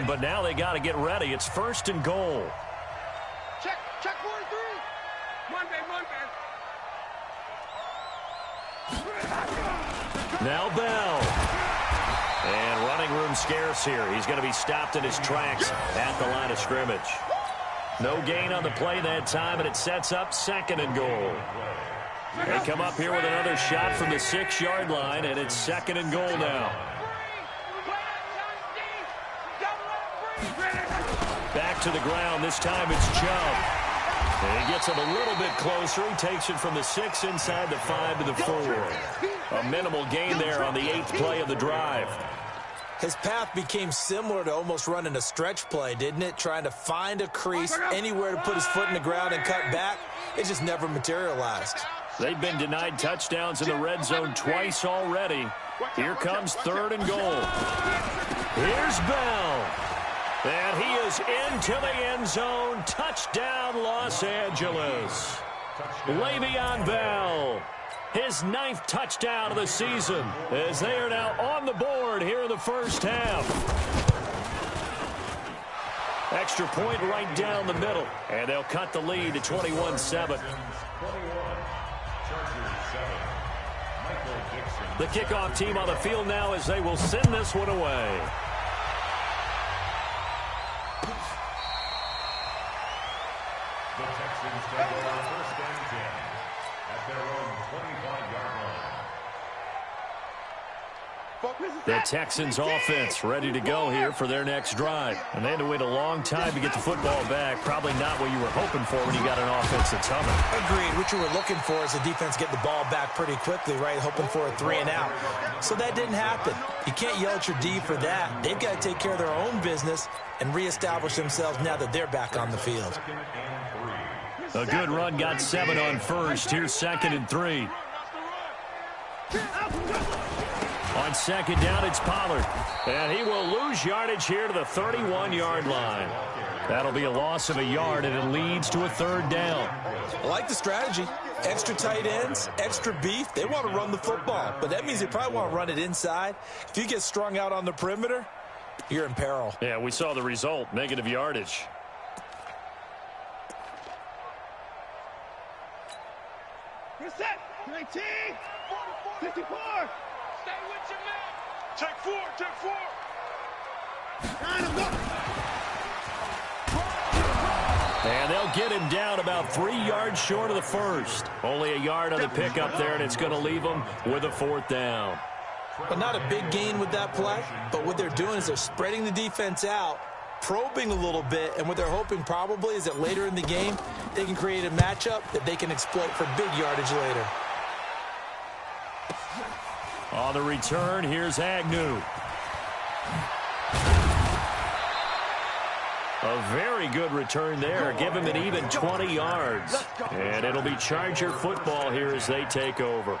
but now they got to get ready. It's 1st and goal. Check 43. Now Bell. And running room scarce here. He's going to be stopped in his tracks at the line of scrimmage. No gain on the play that time, and it sets up 2nd and goal. They come up here with another shot from the 6-yard line, and it's 2nd and goal now. Back to the ground. This time it's Chubb. And he gets him a little bit closer. He takes it from the 6 inside the 5 to the 4. A minimal gain there on the 8th play of the drive. His path became similar to almost running a stretch play, didn't it? Trying to find a crease, anywhere to put his foot in the ground and cut back. It just never materialized. They've been denied touchdowns in the red zone twice already. Here comes 3rd and goal. Here's Bell. And he is into the end zone. Touchdown, Los Angeles. Le'Veon Bell. His 9th touchdown of the season as they are now on the board here in the first half. Extra point right down the middle, and they'll cut the lead to 21-7. The kickoff team on the field now as they will send this one away. The Texans take over 1st and 10 at their own 25-yard line. The Texans offense ready to go here for their next drive. And they had to wait a long time to get the football back. Probably not what you were hoping for when you got an offense that's humming. Agreed. What you were looking for is the defense get the ball back pretty quickly, right? Hoping for a 3 and out. So that didn't happen. You can't yell at your D for that. They've got to take care of their own business and reestablish themselves now that they're back on the field. A good run got 7 on 1st. Here's 2nd and 3. On 2nd down, it's Pollard. And he will lose yardage here to the 31-yard line. That'll be a loss of a yard, and it leads to a 3rd down. I like the strategy. Extra tight ends, extra beef. They want to run the football, but that means they probably want to run it inside. If you get strung out on the perimeter, you're in peril. Yeah, we saw the result, negative yardage. You're set. 19. 54. Stay with your man. Take 4. Take 4. And they'll get him down about 3 yards short of the 1st. Only a yard on the pickup there, and it's going to leave them with a 4th down. But not a big gain with that play. But what they're doing is they're spreading the defense out, probing a little bit, and what they're hoping probably is that later in the game, they can create a matchup that they can exploit for big yardage later. On the return, here's Agnew. A very good return there. Give him an even 20 yards. And it'll be Charger football here as they take over.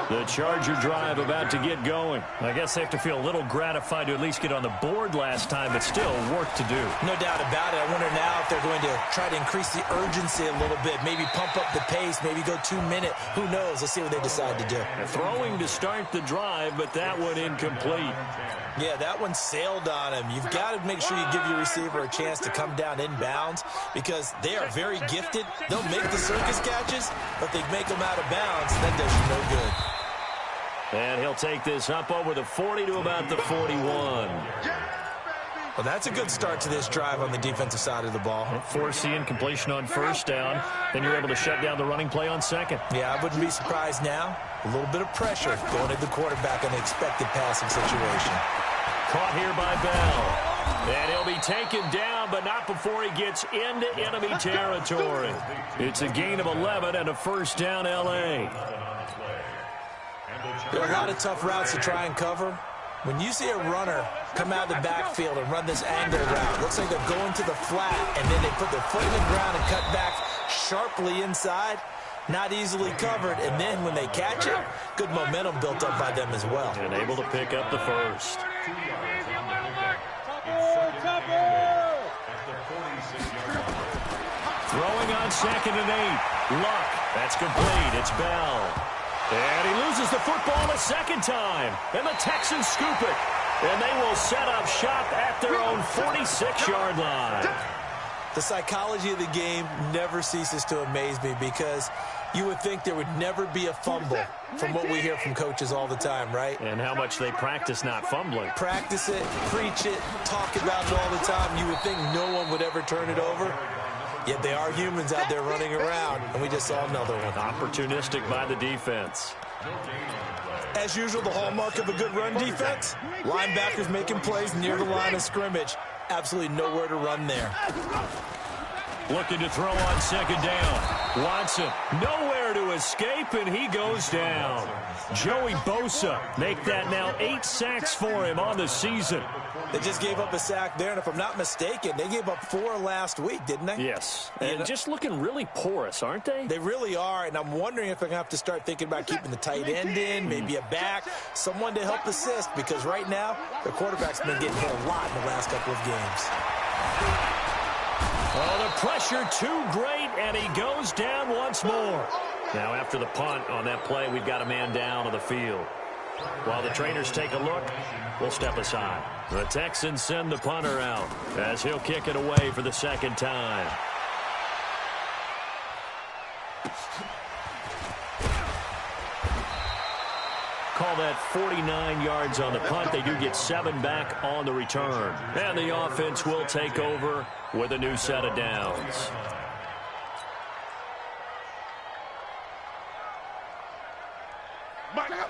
The Charger drive about to get going. I guess they have to feel a little gratified to at least get on the board last time, but still work to do. No doubt about it. I wonder now if they're going to try to increase the urgency a little bit, maybe pump up the pace, maybe go 2-minute. Who knows? Let's see what they decide to do. Throwing to start the drive, but that one incomplete. Yeah, that one sailed on him. You've got to make sure you give your receiver a chance to come down inbounds because they are very gifted. They'll make the circus catches, but they make them out of bounds. That does you no good. And he'll take this up over the 40 to about the 41. Well, that's a good start to this drive on the defensive side of the ball. Force the incompletion on 1st down. Then you're able to shut down the running play on 2nd. Yeah, I wouldn't be surprised now. A little bit of pressure going at the quarterback in the expected passing situation. Caught here by Bell. And he'll be taken down, but not before he gets into enemy territory. It's a gain of 11 and a 1st down, L.A. There are a lot of tough routes to try and cover. When you see a runner come out of the backfield and run this angle route, looks like they're going to the flat, and then they put their foot in the ground and cut back sharply inside. Not easily covered, and then when they catch it, good momentum built up by them as well. And able to pick up the 1st. Throwing on 2nd and 8. Luck. That's complete. It's Bell. And he loses the football a 2nd time. And the Texans scoop it. And they will set up shop at their own 46-yard line. The psychology of the game never ceases to amaze me because you would think there would never be a fumble from what we hear from coaches all the time, right? And how much they practice not fumbling. Practice it, preach it, talk about it all the time. You would think no one would ever turn it over. Yet they are humans out there running around, and we just saw another one. Opportunistic by the defense. As usual, the hallmark of a good run defense, linebackers making plays near the line of scrimmage. Absolutely nowhere to run there. Looking to throw on second down. Watson, nowhere to escape, and he goes down. Joey Bosa make that now 8 sacks for him on the season. They just gave up a sack there, and if I'm not mistaken, they gave up 4 last week, didn't they? Yes, and just looking really porous, aren't they? They really are, and I'm wondering if they're going to have to start thinking about keeping the tight end in, maybe a back, someone to help assist, because right now, the quarterback's been getting hit a lot in the last couple of games. Oh, the pressure too great, and he goes down once more. Now, after the punt on that play, we've got a man down on the field. While the trainers take a look, we'll step aside. The Texans send the punter out as he'll kick it away for the second time. Call that 49 yards on the punt. They do get 7 back on the return. And the offense will take over with a new set of downs.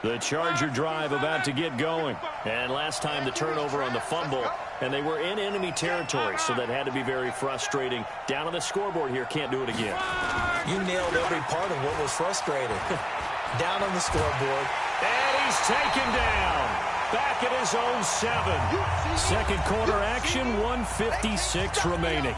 The Charger drive about to get going. And last time the turnover on the fumble, and they were in enemy territory, so that had to be very frustrating. Down on the scoreboard here, can't do it again. You nailed every part of what was frustrating. Down on the scoreboard. And he's taken down. Back at his own 7. Second quarter action, 1:56 remaining.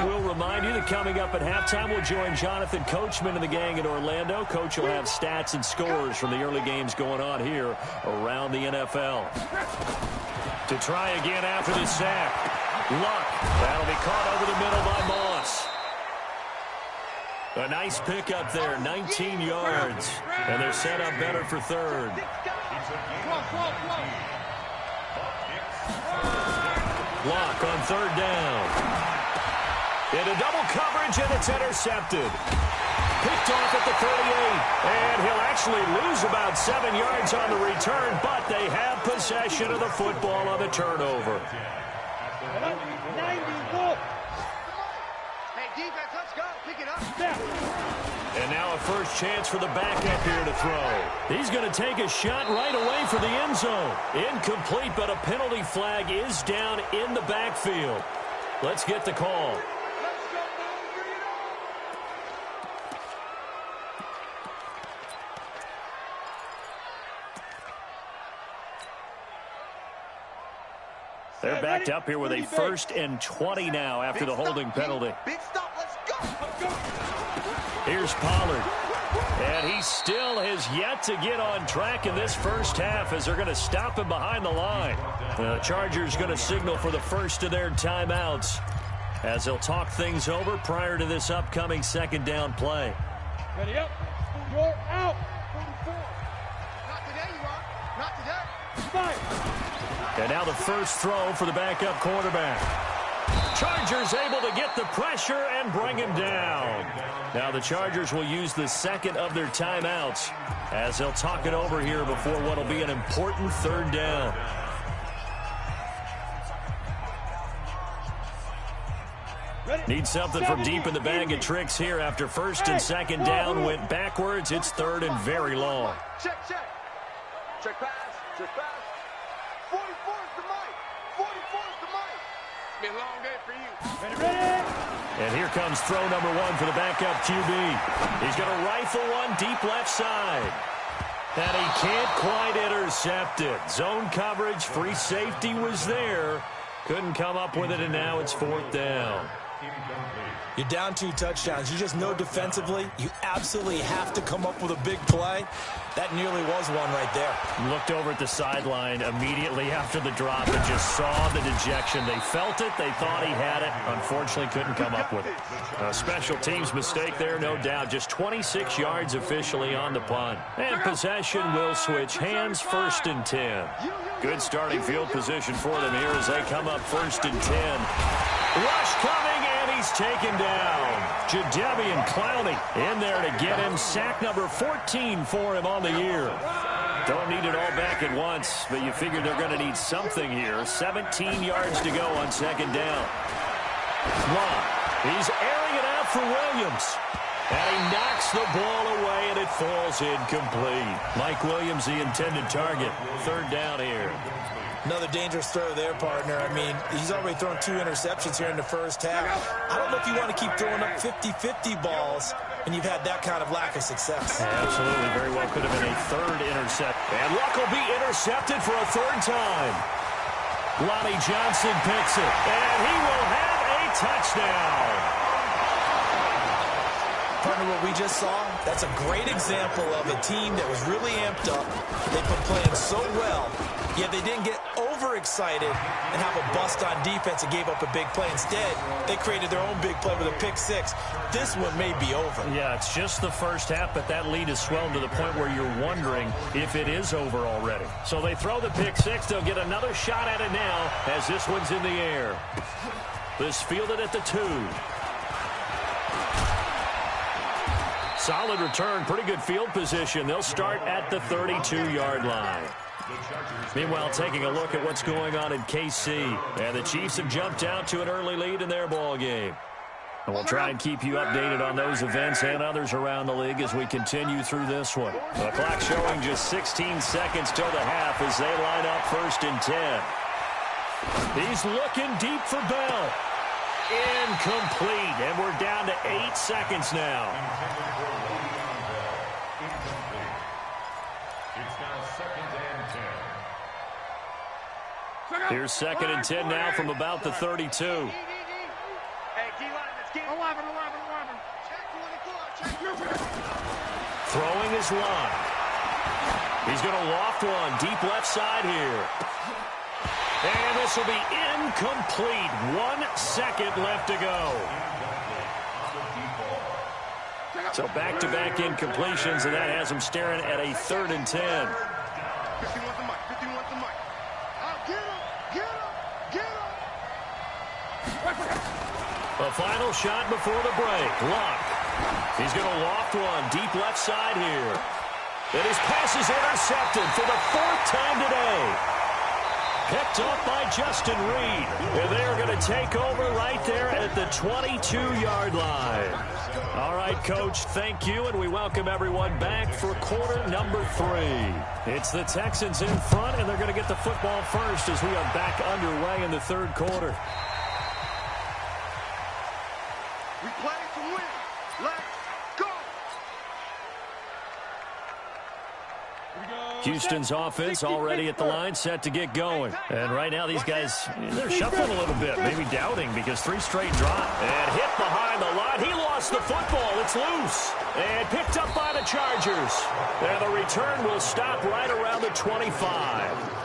We'll remind you that coming up at halftime, we'll join Jonathan Coachman and the gang in Orlando. Coach will have stats and scores from the early games going on here around the NFL. To try again after the sack. Luck. That'll be caught over the middle by Moss. A nice pickup there, 19 yards. And they're set up better for third. Luck on third down. Into double coverage, and it's intercepted. Picked off at the 38, and he'll actually lose about 7 yards on the return, but they have possession of the football on the turnover. Hey, defense, let's go. Pick it up. And now a first chance for the backup here to throw. He's going to take a shot right away for the end zone. Incomplete, but a penalty flag is down in the backfield. Let's get the call. They're backed up here with a 1st and 20 now after the holding penalty. Big stop, let's go. Here's Pollard. And he still has yet to get on track in this first half as they're going to stop him behind the line. The Chargers going to signal for the first of their timeouts as they'll talk things over prior to this upcoming second down play. Ready up. You're out. 44. Not today, you are. Not today. Fine. And now the first throw for the backup quarterback. Chargers able to get the pressure and bring him down. Now the Chargers will use the second of their timeouts as they'll talk it over here before what will be an important third down. Need something from deep in the bag of tricks here after first and second down went backwards. It's third and very long. Check. Check pass. Check pass. 44 is the mic. 44 is the mic. It's been a long day for you. Ready? And here comes throw number 1 for the backup QB. He's going to rifle one deep left side. And he can't quite intercept it. Zone coverage, free safety was there. Couldn't come up with it, and now it's 4th down. You're down 2 touchdowns. You just know defensively you absolutely have to come up with a big play. That nearly was one right there. Looked over at the sideline immediately after the drop and just saw the dejection. They felt it. They thought he had it. Unfortunately, couldn't come up with it. A special teams mistake there, no doubt. Just 26 yards officially on the punt. And possession will switch hands, 1st and 10. Good starting field position for them here as they come up 1st and 10. Rush coming, and he's taken down. Jadeveon Clowney in there to get him. Sack number 14 for him on the year. Don't need it all back at once, but you figure they're going to need something here. 17 yards to go on 2nd down. Long. He's airing it out for Williams. And he knocks the ball away, and it falls incomplete. Mike Williams, the intended target. 3rd down here. Another dangerous throw there, partner. I mean, he's already thrown 2 interceptions here in the first half. I don't know if you want to keep throwing up 50-50 balls, and you've had that kind of lack of success. Yeah, absolutely. Very well could have been a 3rd intercept. And Luck will be intercepted for a 3rd time. Lonnie Johnson picks it, and he will have a touchdown. Partner, what we just saw, that's a great example of a team that was really amped up. They've been playing so well, yet they didn't get overexcited and have a bust on defense and gave up a big play. Instead, they created their own big play with a pick 6. This one may be over. Yeah, it's just the first half, but that lead has swelled to the point where you're wondering if it is over already. So they throw the pick 6. They'll get another shot at it now as this one's in the air. This fielded at the 2. Solid return, pretty good field position. They'll start at the 32-yard line. Meanwhile, taking a look at what's going on in KC. And the Chiefs have jumped out to an early lead in their ball game. And we'll try and keep you updated on those events and others around the league as we continue through this one. The clock showing just 16 seconds till the half as they line up 1st and 10. He's looking deep for Bell. Incomplete, and we're down to 8 seconds now. Here's 2nd and 10 now from about the 32. Throwing his line. He's going to loft one deep left side here. And this will be incomplete. 1 second left to go. So back-to-back incompletions, and that has him staring at a 3rd and 10. 51 to Mike. 51 to Mike. Get him. Get him. Get him. The final shot before the break. Luck. He's going to loft one deep left side here. And his pass is intercepted for the 4th time today. Picked up by Justin Reed. And they are going to take over right there at the 22-yard line. All right, Coach, thank you, and we welcome everyone back for quarter number 3. It's the Texans in front, and they're going to get the football first as we are back underway in the 3rd quarter. We play to win. Let's go. Houston's offense already at the line, set to get going. And right now these guys, they're shuffling a little bit, maybe doubting because 3 straight drop. And hit behind the line. He lost the football. It's loose. And picked up by the Chargers. And the return will stop right around the 25.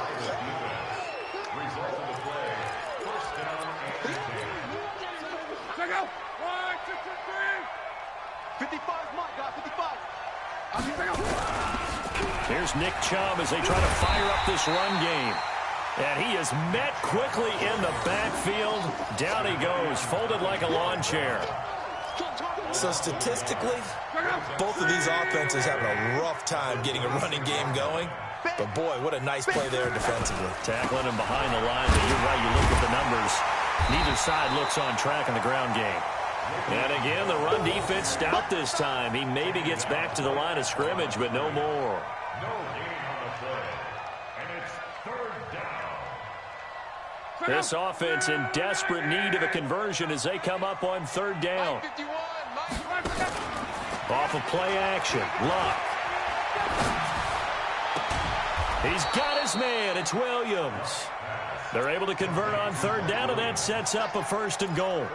55, Mike, got 55. Here's Nick Chubb as they try to fire up this run game. And he is met quickly in the backfield. Down he goes, folded like a lawn chair. So statistically, both of these offenses having a rough time getting a running game going. But boy, what a nice play there defensively. Tackling him behind the line, but you're right, you look at the numbers. Neither side looks on track in the ground game. And again, the run defense stout this time. He maybe gets back to the line of scrimmage, but no more. No gain on the play. And it's 3rd down. This offense in desperate need of a conversion as they come up on 3rd down. Off of play action. Luck. He's got his man. It's Williams. They're able to convert on third down, and that sets up a 1st and goal.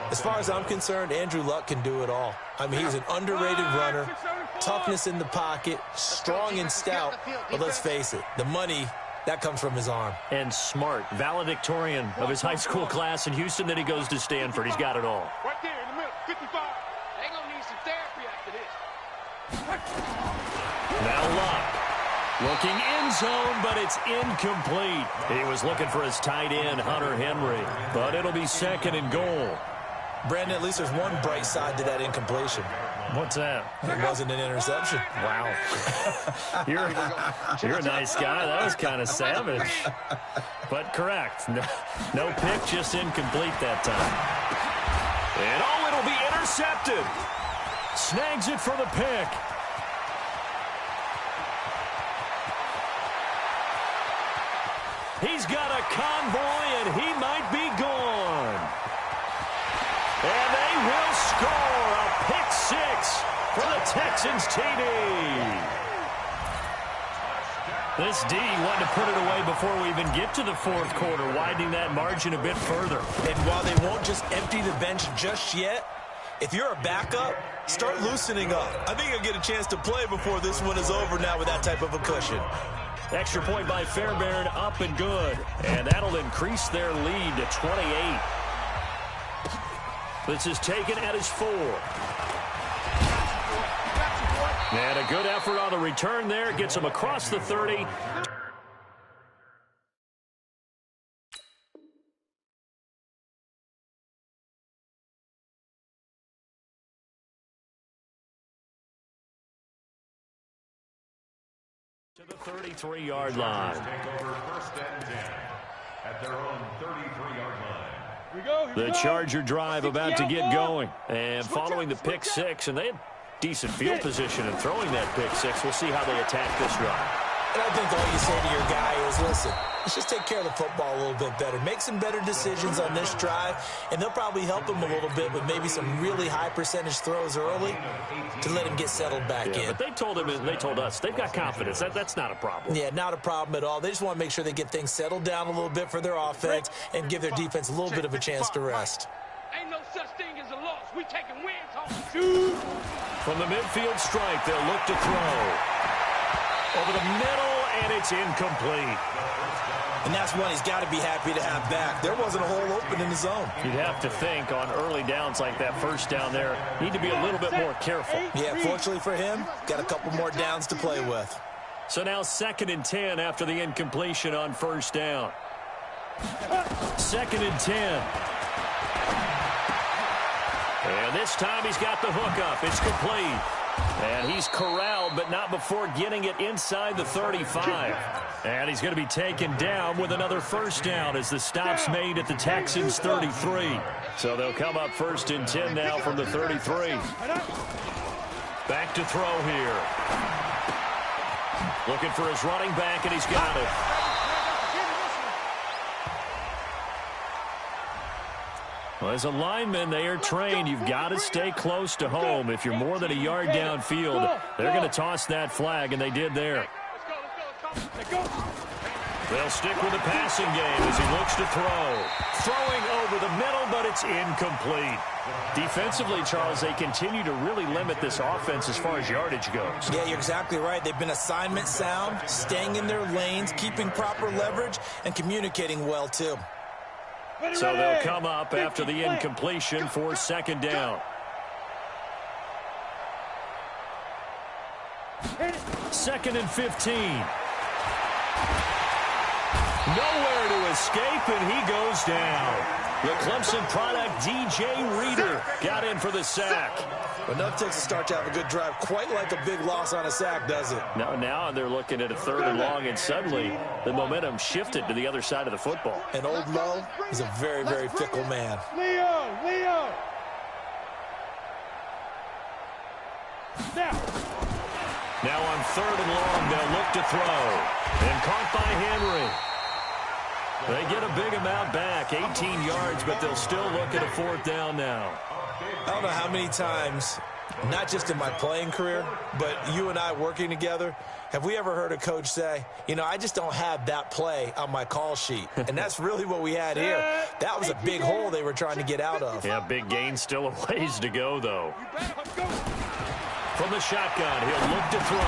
As far as I'm concerned, Andrew Luck can do it all. I mean, he's an underrated runner, toughness in the pocket, strong and stout. But let's face it, the money, that comes from his arm. And smart, valedictorian of his high school class in Houston. Then he goes to Stanford. He's got it all. Right there in the middle, 55. They're going to need some therapy after this. Now Luck. Looking end zone, but it's incomplete. He was looking for his tight end, Hunter Henry. But it'll be 2nd and goal. Brandon, at least there's one bright side to that incompletion. What's that? It wasn't an interception. Wow. You're a nice guy. That was kind of savage. But correct. No pick, just incomplete that time. And it'll be intercepted. Snags it for the pick. He's got a convoy, and he might be gone. And they will score a pick 6 for the Texans TD. This D wanted to put it away before we even get to the 4th quarter, widening that margin a bit further. And while they won't just empty the bench just yet, if you're a backup, start loosening up. I think you'll get a chance to play before this one is over now with that type of a cushion. Extra point by Fairbairn, up and good. And that'll increase their lead to 28. This is taken at his 4. And a good effort on the return there. Gets him across the 30. To the 33-yard line. Take over 1st and 10 at their own 33-yard line. The Charger drive about to get going. And following the pick 6, and they had decent field position in throwing that pick 6. We'll see how they attack this drive. And I think all you say to your guy is, listen, let's just take care of the football a little bit better. Make some better decisions on this drive, and they'll probably help him a little bit with maybe some really high percentage throws early to let him get settled back in. But they told him, and they told us, they've got confidence. That's not a problem. Yeah, not a problem at all. They just want to make sure they get things settled down a little bit for their offense and give their defense a little bit of a chance to rest. Ain't no such thing as a loss. We taking wins home. From the midfield stripe, they'll look to throw. Over the middle, and it's incomplete. And that's one he's got to be happy to have back. There wasn't a hole open in the zone. You'd have to think on early downs like that 1st down there, need to be a little bit more careful. Yeah, fortunately for him, got a couple more downs to play with. So now 2nd and 10 after the incompletion on 1st down. 2nd and 10. And this time he's got the hook up. It's complete. And he's corralled, but not before getting it inside the 35. And he's going to be taken down with another 1st down as the stop's made at the Texans' 33. So they'll come up 1st and 10 now from the 33. Back to throw here. Looking for his running back, and he's got it. Well, as a lineman, they are trained. You've got to stay close to home. If you're more than a yard downfield, they're going to toss that flag, and they did there. They'll stick with the passing game as he looks to throw. Throwing over the middle, but it's incomplete. Defensively, Charles, they continue to really limit this offense as far as yardage goes. Yeah, you're exactly right. They've been assignment sound, staying in their lanes, keeping proper leverage, and communicating well, too. So they'll come up after the incompletion for 2nd down. 2nd and 15. Nowhere to escape, and he goes down. The Clemson product, DJ Reader, got in for the sack. But enough takes a start to have a good drive. Quite like a big loss on a sack, does it? Now they're looking at a 3rd and long, and suddenly the momentum shifted to the other side of the football. And Old Mo is a very, very fickle man. Leo! Now on 3rd and long, they'll look to throw. And caught by Henry. They get a big amount back, 18 yards, but they'll still look at a 4th down now. I don't know how many times Not just in my playing career, but you and I working together, have we ever heard a coach say, you know, I just don't have that play on my call sheet? And that's really what we had here. That was a big hole they were trying to get out of. Yeah, big gain, still a ways to go, though. From the shotgun, he'll look to throw.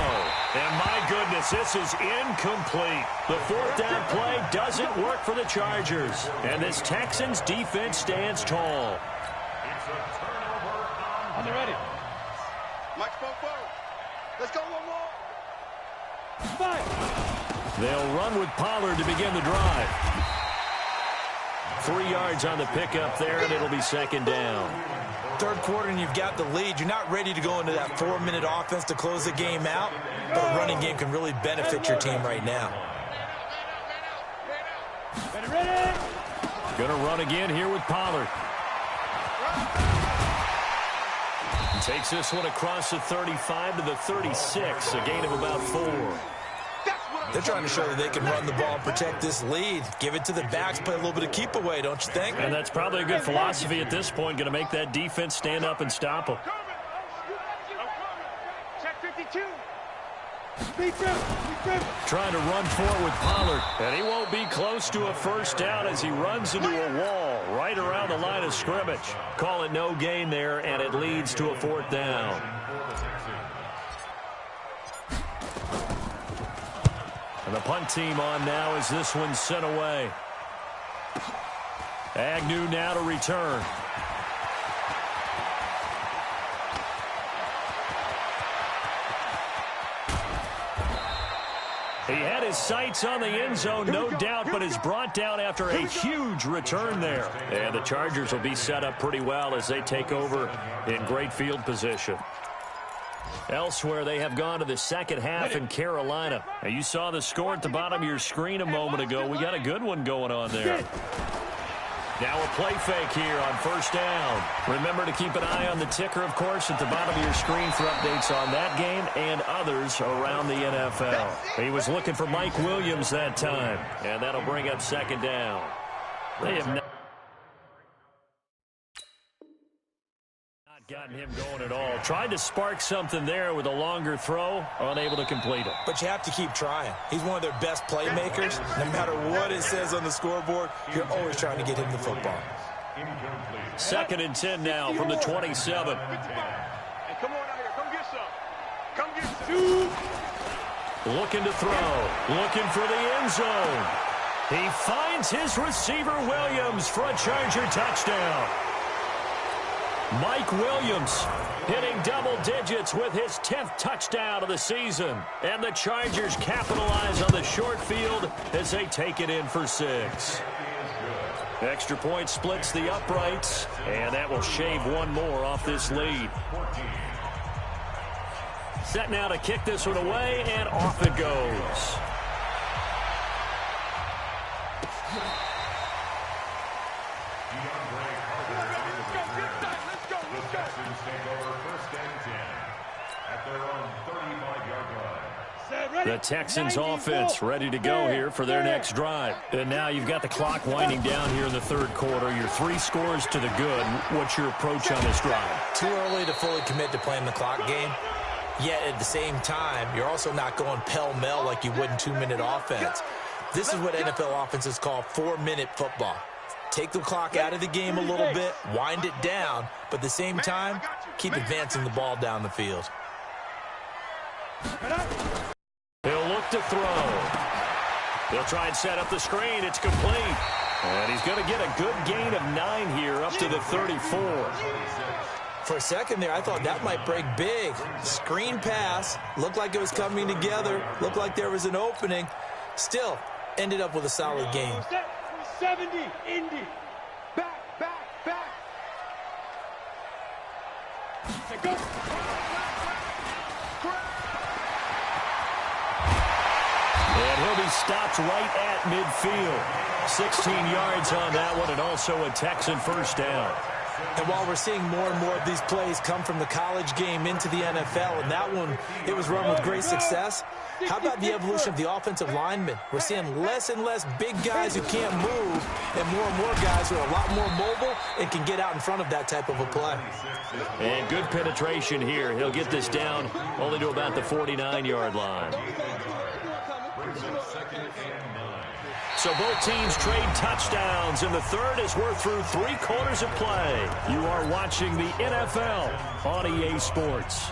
And my goodness, this is incomplete. The fourth down play doesn't work for the Chargers. And this Texans defense stands tall. It's a turnover on the ready. Mike spoke forward. Let's go one more. They'll run with Pollard to begin the drive. 3 yards on the pickup there, and it'll be second down. Third quarter and you've got the lead. You're not ready to go into that 4-minute offense to close the game out, but a running game can really benefit your team right now. Going to run again here with Pollard. Takes this one across the 35 to the 36, a gain of about 4. They're trying to show that they can run the ball and protect this lead. Give it to the backs, play a little bit of keep away, don't you think? And that's probably a good philosophy at this point, going to make that defense stand up and stop them. Check 52. Trying to run forward with Pollard, and he won't be close to a first down as he runs into a wall right around the line of scrimmage. Call it no gain there, and it leads to a fourth down. And the punt team on now as this one's sent away. Agnew now to return. He had his sights on the end zone, no doubt, but is brought down after a huge return there. And the Chargers will be set up pretty well as they take over in great field position. Elsewhere, they have gone to the second half in Carolina. Now, you saw the score at the bottom of your screen a moment ago. We got a good one going on there. Now a play fake here on first down. Remember to keep an eye on the ticker, of course, at the bottom of your screen for updates on that game and others around the NFL. He was looking for Mike Williams that time, and that'll bring up second down. They have not gotten him going at all. Tried to spark something there with a longer throw, unable to complete it. But you have to keep trying. He's one of their best playmakers. No matter what it says on the scoreboard, you're always trying to get him the football. Second and 10 now from the 27. Hey, come on out here. Come get some. Come get some. Looking to throw. Looking for the end zone. He finds his receiver, Williams, for a Charger touchdown. Mike Williams hitting double digits with his 10th touchdown of the season. And the Chargers capitalize on the short field as they take it in for 6. Extra point splits the uprights, and that will shave one more off this lead. Set now to kick this one away, and off it goes. The Texans offense ready to go here for their next drive. And now you've got the clock winding down here in the third quarter. Your 3 scores to the good. What's your approach on this drive? Too early to fully commit to playing the clock game. Yet at the same time, you're also not going pell-mell like you would in 2-minute offense. This is what NFL offenses call 4-minute football. Take the clock out of the game a little bit, wind it down, but at the same time, keep advancing the ball down the field. He'll look to throw. He'll try and set up the screen. It's complete. And he's going to get a good gain of 9 here up to the 34. For a second there, I thought that might break big. Screen pass. Looked like it was coming together. Looked like there was an opening. Still, ended up with a solid game. 70, Indy. Back, back, back. Go. And he'll be stopped right at midfield. 16 yards on that one, and also a Texan first down. And while we're seeing more and more of these plays come from the college game into the NFL, and that one, it was run with great success, how about the evolution of the offensive linemen? We're seeing less and less big guys who can't move and more guys who are a lot more mobile and can get out in front of that type of a play. And good penetration here. He'll get this down only to about the 49-yard line. So both teams trade touchdowns, and the third as we're through 3 quarters of play. You are watching the NFL on EA Sports.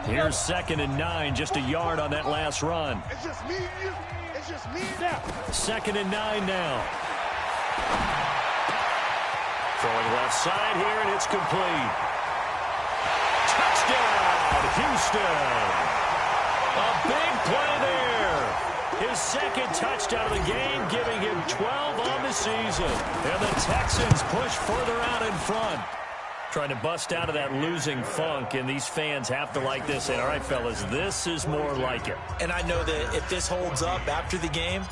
Here's 2nd and 9, just a yard on that last run. It's just me and you. It's just me and you. 2nd and 9 now. Throwing left side here, and it's complete. Touchdown, Houston. A big play there. His 2nd touchdown of the game, giving him 12 on the season. And the Texans push further out in front. Trying to bust out of that losing funk, and these fans have to like this. And all right, fellas, this is more like it. And I know that if this holds up after the game,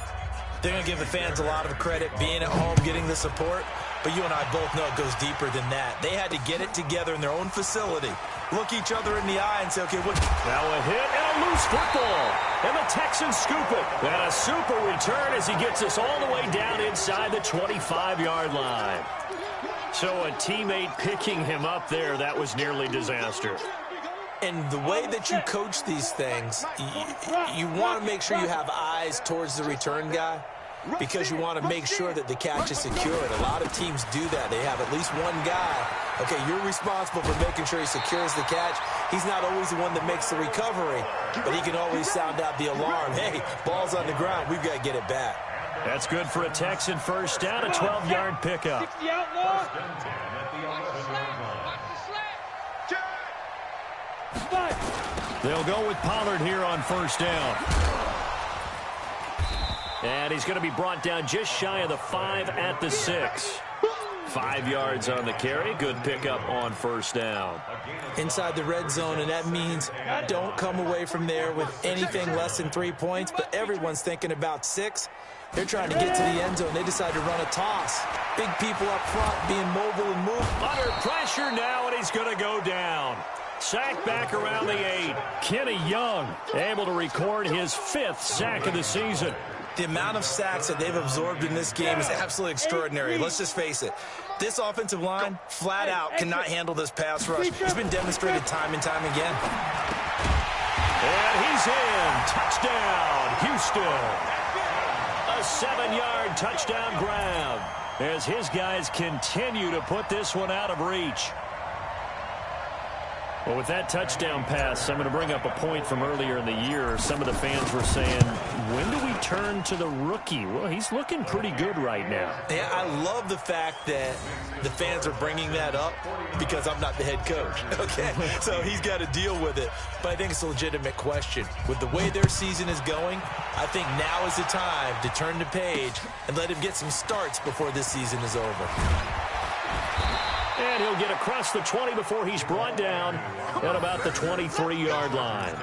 they're going to give the fans a lot of credit, being at home, getting the support. But you and I both know it goes deeper than that. They had to get it together in their own facility, look each other in the eye and say, okay, what? Now a hit and a loose football. And the Texans scoop it. And a super return as he gets us all the way down inside the 25-yard line. So a teammate picking him up there, that was nearly disaster. And the way that you coach these things, you want to make sure you have eyes towards the return guy, because you want to make sure that the catch is secured. A lot of teams do that. They have at least one guy. Okay, you're responsible for making sure he secures the catch. He's not always the one that makes the recovery, but he can always sound out the alarm. Hey, ball's on the ground. We've got to get it back. That's good for a Texan first down, a 12-yard pickup. They'll go with Pollard here on first down. And he's going to be brought down just shy of the 5 at the 6. 5 yards on the carry. Good pickup on first down. Inside the red zone, and that means don't come away from there with anything less than 3 points, but everyone's thinking about 6. They're trying to get to the end zone. They decide to run a toss. Big people up front being mobile and moving. Under pressure now, and he's going to go down. Sack back around the 8. Kenny Young able to record his 5th sack of the season. The amount of sacks that they've absorbed in this game is absolutely extraordinary. Let's just face it. This offensive line, flat out, cannot handle this pass rush. It's been demonstrated time and time again. And he's in. Touchdown, Houston. A 7-yard touchdown grab as his guys continue to put this one out of reach. Well, with that touchdown pass, I'm going to bring up a point from earlier in the year. Some of the fans were saying, when do we turn to the rookie? Well, he's looking pretty good right now. Yeah, I love the fact that the fans are bringing that up because I'm not the head coach, okay? So he's got to deal with it. But I think it's a legitimate question. With the way their season is going, I think now is the time to turn the page and let him get some starts before this season is over. And he'll get across the 20 before he's brought down at about the 23-yard line.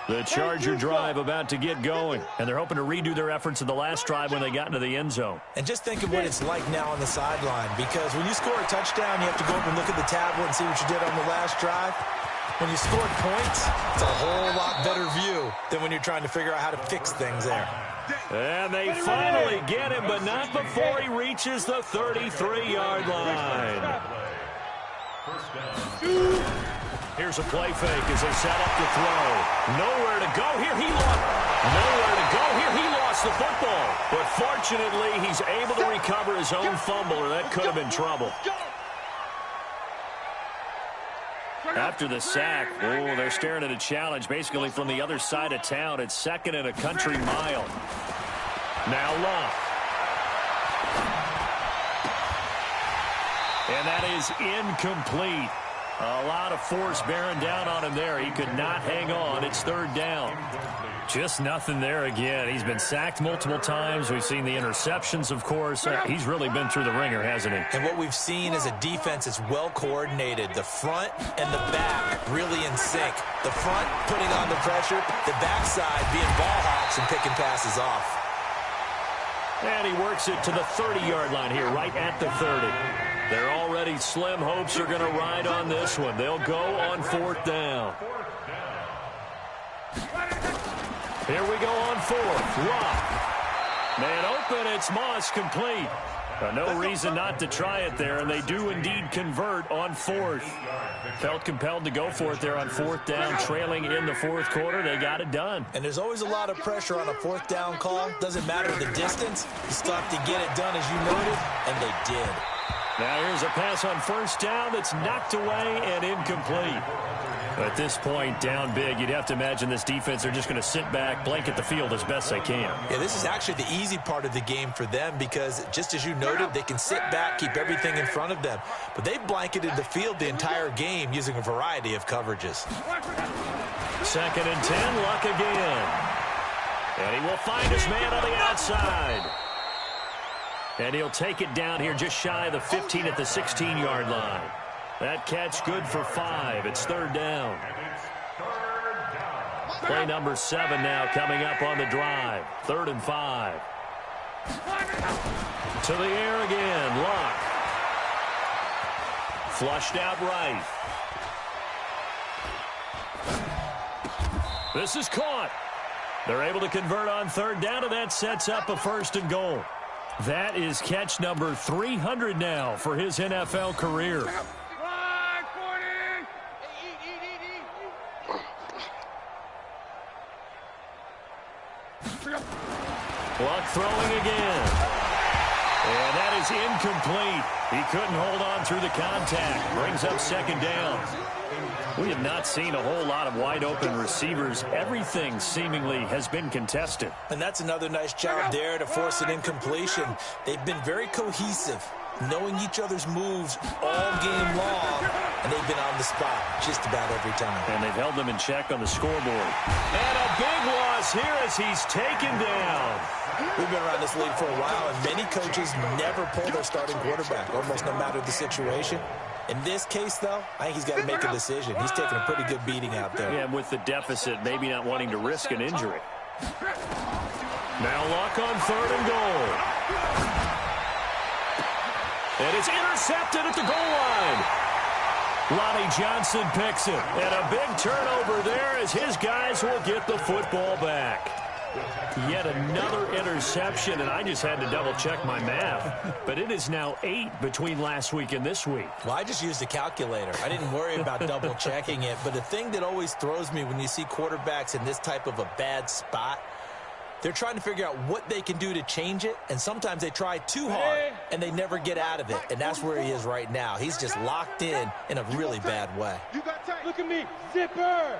The Charger drive about to get going, and they're hoping to redo their efforts in the last drive when they got into the end zone. And just think of what it's like now on the sideline, because when you score a touchdown, you have to go up and look at the tablet and see what you did on the last drive. When you scored points, it's a whole lot better view than when you're trying to figure out how to fix things there. And they finally get him, but not before he reaches the 33-yard line. Here's a play fake as they set up to throw. Nowhere to go here. He lost the football. But fortunately, he's able to recover his own fumble, or that could have been trouble. After the sack, they're staring at a challenge basically from the other side of town. It's 2nd and a country mile. Now Luck. And that is incomplete. A lot of force bearing down on him there. He could not hang on. It's third down. Just nothing there again. He's been sacked multiple times. We've seen the interceptions, of course. He's really been through the ringer, hasn't he? And what we've seen is a defense that's well coordinated. The front and the back really in sync. The front putting on the pressure, the backside being ball hawks and picking passes off. And he works it to the 30-yard line here, right at the 30. They're already slim hopes are going to ride on this one. They'll go on fourth down. Here we go on fourth. Lock. Man open, it's Moss, complete. No reason not to try it there, and they do indeed convert on fourth. Felt compelled to go for it there on fourth down, trailing in the fourth quarter. They got it done. And there's always a lot of pressure on a fourth down call. Doesn't matter the distance. You still have to get it done, as you noted, and they did. Now here's a pass on first down that's knocked away and incomplete. At this point, down big, you'd have to imagine this defense are just going to sit back, blanket the field as best they can. Yeah, this is actually the easy part of the game for them because, just as you noted, they can sit back, keep everything in front of them. But they've blanketed the field the entire game using a variety of coverages. 2nd and 10, Luck again. And he will find his man on the outside. And he'll take it down here just shy of the 15 at the 16-yard line. That catch good for 5. It's third down. Play number 7 now coming up on the drive. 3rd and 5. To the air again. Luck. Flushed out right. This is caught. They're able to convert on third down, and that sets up a 1st and goal. That is catch number 300 now for his NFL career. Luck throwing again. And that is incomplete. He couldn't hold on through the contact. Brings up 2nd down. We have not seen a whole lot of wide-open receivers. Everything seemingly has been contested. And that's another nice job there to force an incompletion. They've been very cohesive, knowing each other's moves all game long, and they've been on the spot just about every time. And they've held them in check on the scoreboard. And a big loss here as he's taken down. We've been around this league for a while, and many coaches never pull their starting quarterback, almost no matter the situation. In this case, though, I think he's got to make a decision. He's taking a pretty good beating out there. Yeah, with the deficit, maybe not wanting to risk an injury. Now Luck on 3rd and goal. And it's intercepted at the goal line. Lonnie Johnson picks it. And a big turnover there as his guys will get the football back. Yet another interception, and I just had to double-check my math. But it is now 8 between last week and this week. Well, I just used a calculator. I didn't worry about double-checking it. But the thing that always throws me when you see quarterbacks in this type of a bad spot, they're trying to figure out what they can do to change it, and sometimes they try too hard, and they never get out of it. And that's where he is right now. He's just locked in a really bad way. Look at me, zipper!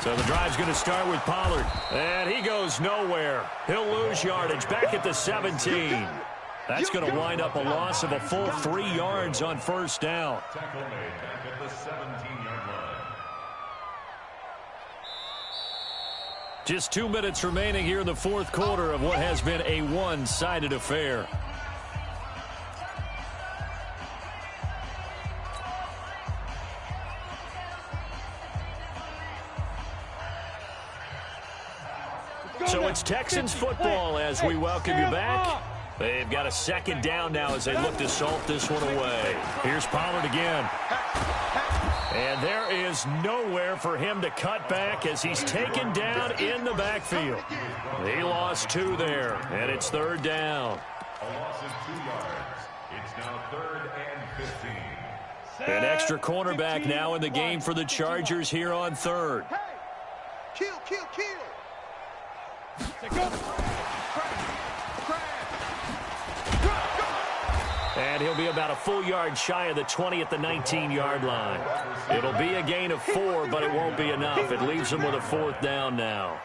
So the drive's going to start with Pollard. And he goes nowhere. He'll lose yardage back at the 17. That's going to wind up a loss of a full 3 yards on 1st down. Tackle made back at the 17-yard line. Just 2 minutes remaining here in the 4th quarter of what has been a one-sided affair. So it's Texans football as we welcome you back. They've got a 2nd down now as they look to salt this one away. Here's Pollard again. And there is nowhere for him to cut back as he's taken down in the backfield. He lost 2 there, and it's 3rd down. A loss of 2 yards. It's now 3rd and 15. An extra cornerback now in the game for the Chargers here on 3rd. Hey! Kill, kill, kill! And he'll be about a full yard shy of the 20 at the 19-yard line. It'll be a gain of 4, but it won't be enough. It leaves him with a 4th down now.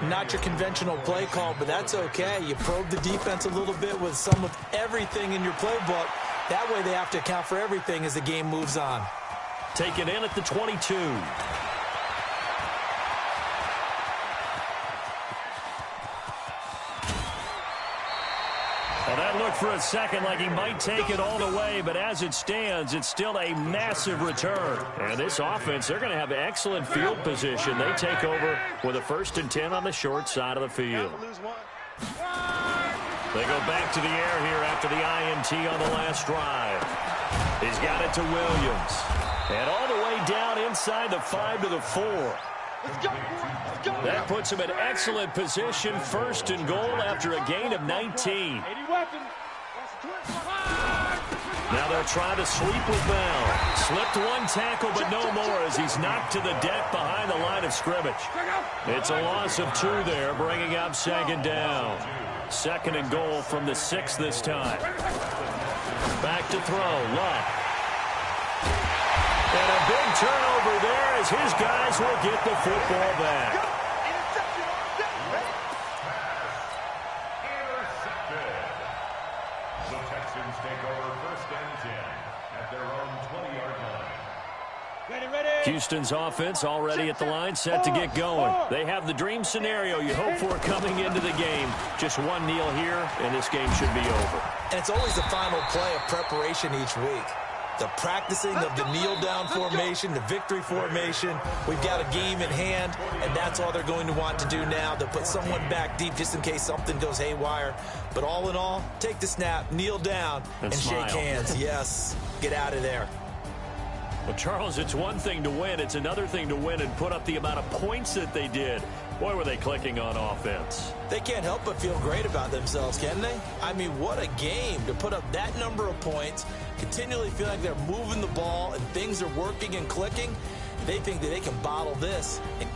Not your conventional play call, but that's okay. You probe the defense a little bit with some of everything in your playbook. That way they have to account for everything as the game moves on. Take it in at the 22. Well, that looked for a second like he might take it all the way, but as it stands, it's still a massive return. And this offense, they're going to have excellent field position. They take over with a 1st and 10 on the short side of the field. They go back to the air here after the INT on the last drive. He's got it to Williams. And all the way down inside the 5 to the 4. That puts him in excellent position, 1st and goal after a gain of 19. Now they'll try to sweep with Bell. Slipped one tackle, but no more as he's knocked to the deck behind the line of scrimmage. It's a loss of 2 there, bringing up 2nd down. 2nd and goal from the 6 this time. Back to throw, Luck. And a big turnover there as his guys will get the football back. Intercepted. The Texans take over 1st and 10 at their own 20-yard line. Ready. Houston's offense already at the line, set to get going. They have the dream scenario you hope for coming into the game. Just one kneel here, and this game should be over. And it's always the final play of preparation each week. The practicing of the kneel-down formation, the victory formation. We've got a game in hand, and that's all they're going to want to do now. They'll put someone back deep just in case something goes haywire. But all in all, take the snap, kneel down, and shake hands. Yes, get out of there. Well, Charles, it's one thing to win. It's another thing to win and put up the amount of points that they did. Boy, were they clicking on offense. They can't help but feel great about themselves, can they? I mean, what a game to put up that number of points, continually feel like they're moving the ball and things are working and clicking. They think that they can bottle this and